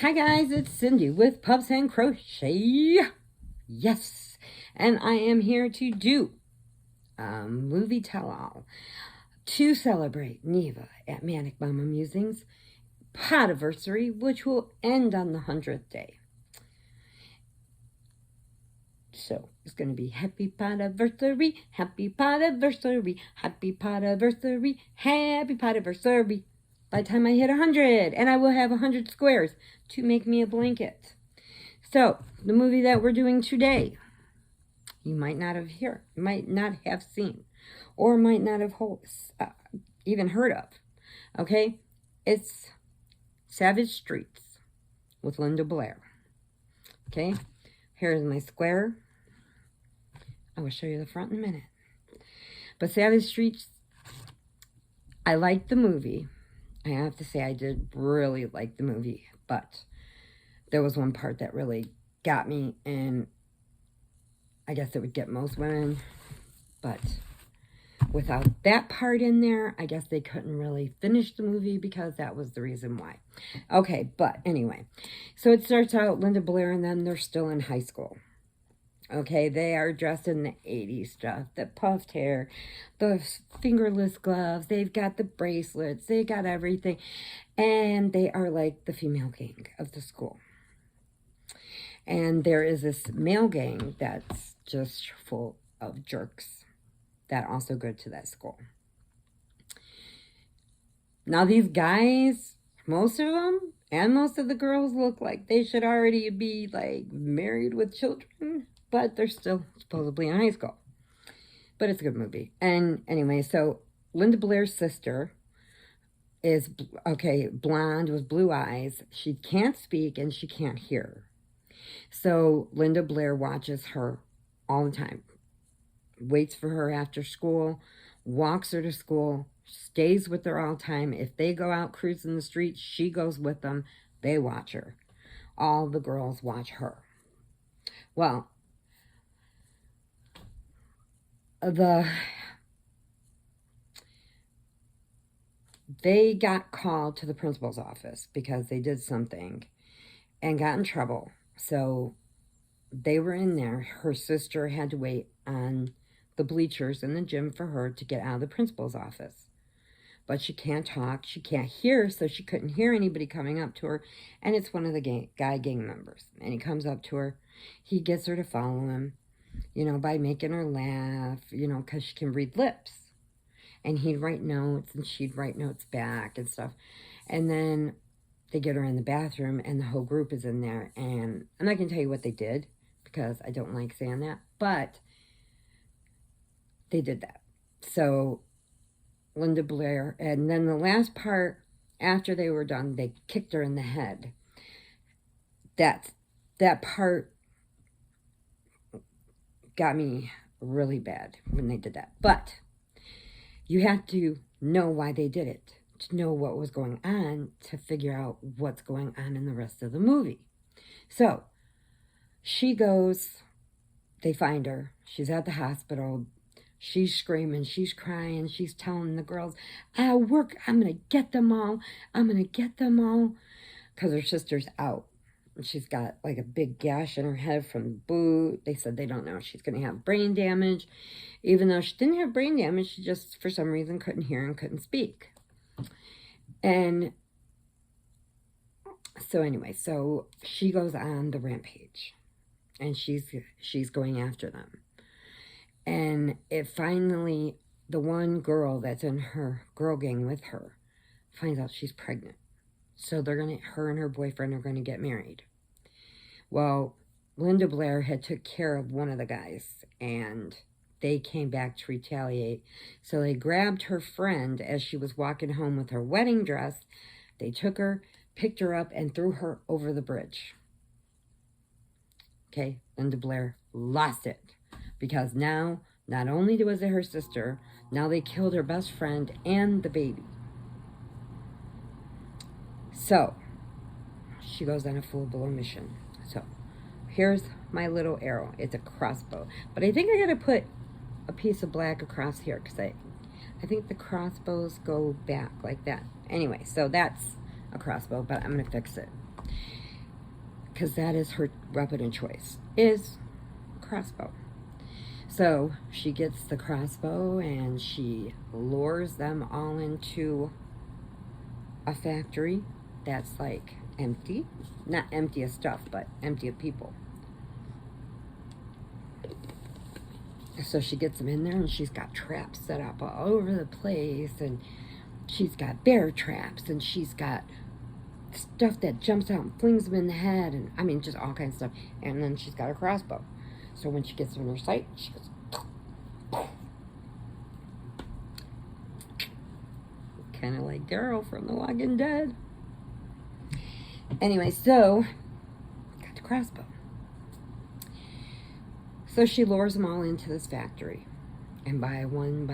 Hi guys, it's Cindy with Pups and Crochet. Yes, and I am here to do a movie tell-all to celebrate Neva at Manic Mama Musings Podiversary, which will end on the 100th day. So it's going to be Happy Podiversary, Happy Podiversary, Happy Podiversary, Happy Podiversary. By the time I hit 100, and I will have 100 squares to make me a blanket. So, the movie that we're doing today, you might not have seen, or might not have even heard of. Okay, it's Savage Streets with Linda Blair. Okay, here's my square. I will show you the front in a minute. But Savage Streets, I liked the movie. I have to say I did really like the movie, but there was one part that really got me, and I guess it would get most women, but without that part in there, I guess they couldn't really finish the movie because that was the reason why. Okay, but anyway, so it starts out Linda Blair and them, they're still in high school. Okay, they are dressed in the 80s stuff, the puffed hair, the fingerless gloves, they've got the bracelets, they got everything, and they are like the female gang of the school. And there is this male gang that's just full of jerks that also go to that school. Now these guys, most of them, and most of the girls look like they should already be like married with children, but they're still supposedly in high school. But it's a good movie. And anyway, so Linda Blair's sister is, okay, blonde with blue eyes. She can't speak and she can't hear. So Linda Blair watches her all the time. Waits for her after school, walks her to school, stays with her all the time. If they go out cruising the streets, she goes with them. They watch her. All the girls watch her. Well, they got called to the principal's office because they did something and got in trouble. So they were in there. Her sister had to wait on the bleachers in the gym for her to get out of the principal's office. But she can't talk, she can't hear, so she couldn't hear anybody coming up to her. And it's one of the guy gang members. And he comes up to her. He gets her to follow him, by making her laugh, because she can read lips. And he'd write notes, and she'd write notes back and stuff. And then they get her in the bathroom, and the whole group is in there. And I'm not going to tell you what they did, because I don't like saying that. But they did that. So Linda Blair, and then the last part, after they were done, they kicked her in the head. That part got me really bad when they did that. But you have to know why they did it, to know what was going on, to figure out what's going on in the rest of the movie. So she goes, they find her, she's at the hospital, she's screaming, she's crying, she's telling the girls, I'm going to get them all, because her sister's out. She's got like a big gash in her head from the boot. They said they don't know. She's going to have brain damage. Even though she didn't have brain damage, she just, for some reason, couldn't hear and couldn't speak. And so anyway, so she goes on the rampage. And she's going after them. And it finally, the one girl that's in her girl gang with her finds out she's pregnant. So her and her boyfriend are going to get married. Well, Linda Blair had took care of one of the guys, and they came back to retaliate. So they grabbed her friend as she was walking home with her wedding dress. They took her, picked her up, and threw her over the bridge. Okay, Linda Blair lost it. Because now, not only was it her sister, now they killed her best friend and the baby. So, she goes on a full-blown mission. So, here's my little arrow. It's a crossbow. But I think I gotta put a piece of black across here, because I think the crossbows go back like that. Anyway, so that's a crossbow, but I'm gonna fix it. because that is her weapon of choice, is crossbow. So she gets the crossbow and she lures them all into a factory that's like empty. Not empty of stuff, but empty of people. So she gets them in there and she's got traps set up all over the place, and she's got bear traps, and she's got stuff that jumps out and flings them in the head, and I mean just all kinds of stuff. And then she's got a crossbow. So when she gets them in her sight, she goes kind of like Daryl from The Walking Dead. Anyway, so got the crossbow. So she lures them all into this factory, and by one,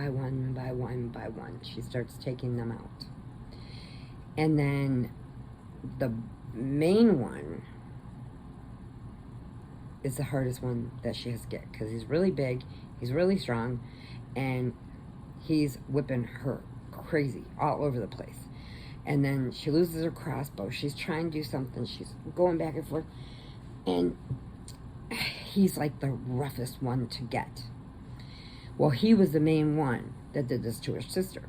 she starts taking them out. And then the main one is the hardest one that she has to get, because he's really big, he's really strong, and he's whipping her crazy all over the place. And then she loses her crossbow. She's trying to do something. She's going back and forth, and he's like the roughest one to get. Well, he was the main one that did this to her sister,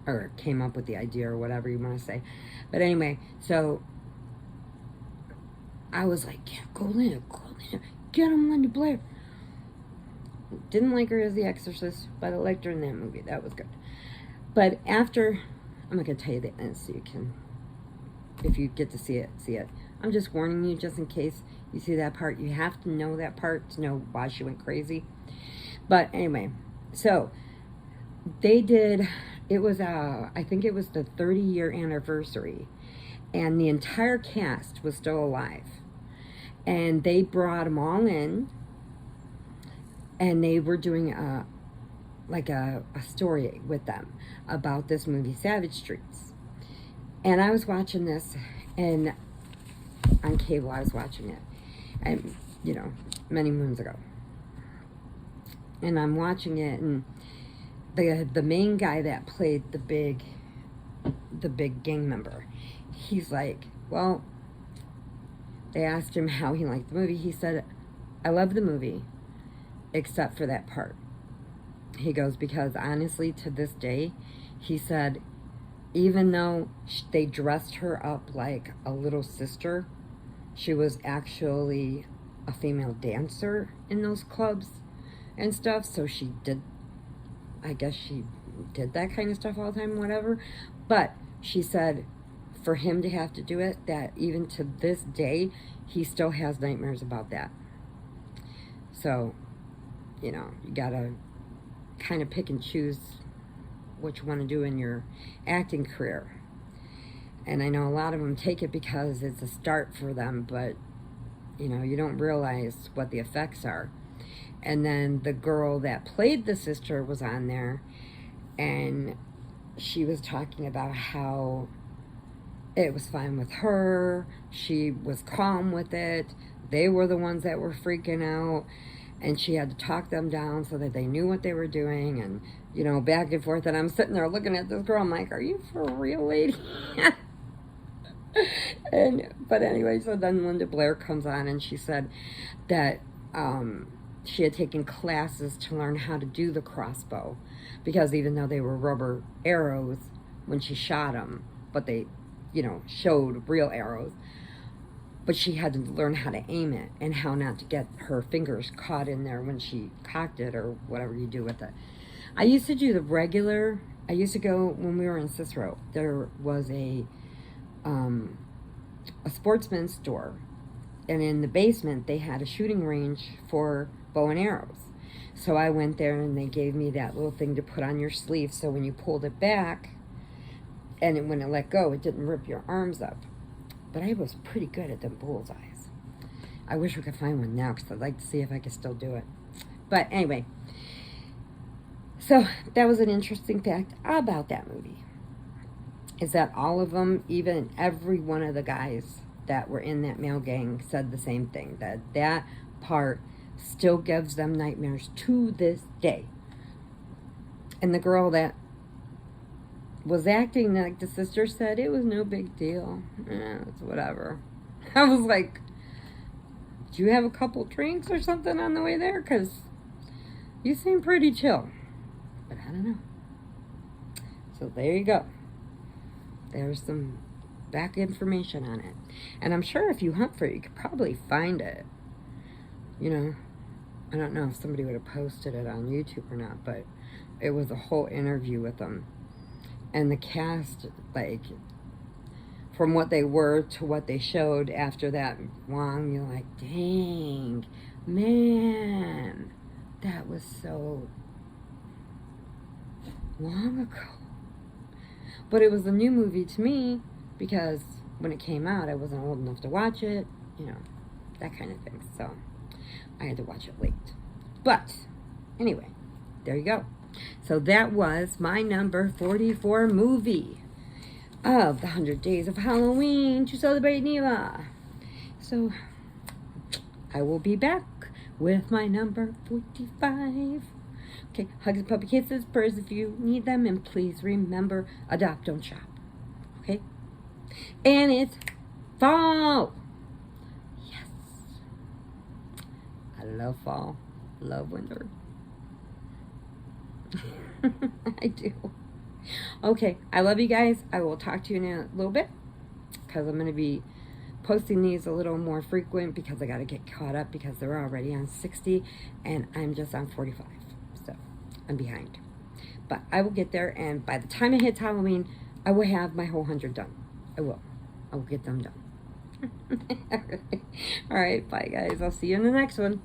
or came up with the idea, or whatever you want to say. But anyway, so I was like, yeah, go in, get him, Linda Blair. Didn't like her as the Exorcist, but I liked her in that movie. That was good. But after, I'm not going to tell you the end so you can, if you get to see it, see it. I'm just warning you just in case you see that part. You have to know that part to know why she went crazy. But anyway, so they did, it was, I think it was the 30-year anniversary, and the entire cast was still alive. And they brought them all in, and they were doing a story with them about this movie, Savage Streets. And I was watching this, and on cable I was watching it, and you know, many moons ago. And I'm watching it, and the main guy that played the big gang member, he's like, well, they asked him how he liked the movie. He said, I love the movie, except for that part. He goes, because honestly, to this day, he said, even though they dressed her up like a little sister, she was actually a female dancer in those clubs and stuff. So she did, I guess she did that kind of stuff all the time, whatever. But she said, for him to have to do it, that even to this day, he still has nightmares about that. So, you know, you gotta kind of pick and choose what you want to do in your acting career. And I know a lot of them take it because it's a start for them, but you know, you don't realize what the effects are. And then the girl that played the sister was on there, and she was talking about how it was fine with her, she was calm with it, they were the ones that were freaking out, and she had to talk them down so that they knew what they were doing, and you know, back and forth. And I'm sitting there looking at this girl, I'm like, are you for real, lady? But anyway, so then Linda Blair comes on, and she said that she had taken classes to learn how to do the crossbow, because even though they were rubber arrows when she shot them, but they, you know, showed real arrows, but she had to learn how to aim it and how not to get her fingers caught in there when she cocked it, or whatever you do with it. I used to do the regular, I used to go, when we were in Cicero, there was a sportsman's store, and in the basement they had a shooting range for bow and arrows. So I went there, and they gave me that little thing to put on your sleeve, so when you pulled it back, and when it let go, it didn't rip your arms up. But I was pretty good at them bullseyes. I wish we could find one now, because I'd like to see if I could still do it. But anyway, so that was an interesting fact about that movie, is that all of them, even every one of the guys that were in that male gang, said the same thing, that that part still gives them nightmares to this day. And the girl that was acting like the sister said it was no big deal. It's whatever. I was like, do you have a couple drinks or something on the way there? Because you seem pretty chill. But I don't know. So there you go. There's some back information on it. And I'm sure if you hunt for it, you could probably find it. You know, I don't know if somebody would have posted it on YouTube or not, but it was a whole interview with them. And the cast, like, from what they were to what they showed after that long, you're like, dang, man, that was so long ago. But it was a new movie to me because when it came out, I wasn't old enough to watch it, you know, that kind of thing. So I had to watch it late. But anyway, there you go. So that was my number 44 movie of the 100 Days of Halloween to celebrate Neva. So I will be back with my number 45. Okay, hugs and puppy kisses, purrs if you need them, and please remember, adopt, don't shop. Okay? And it's fall. Yes. I love fall. Love winter. I do. Okay, I love you guys. I will talk to you in a little bit because I'm going to be posting these a little more frequent because I got to get caught up because they're already on 60 and I'm just on 45. So I'm behind. But I will get there, and by the time it hits Halloween, I will have my whole 100 done. I will. I will get them done. All right, bye guys. I'll see you in the next one.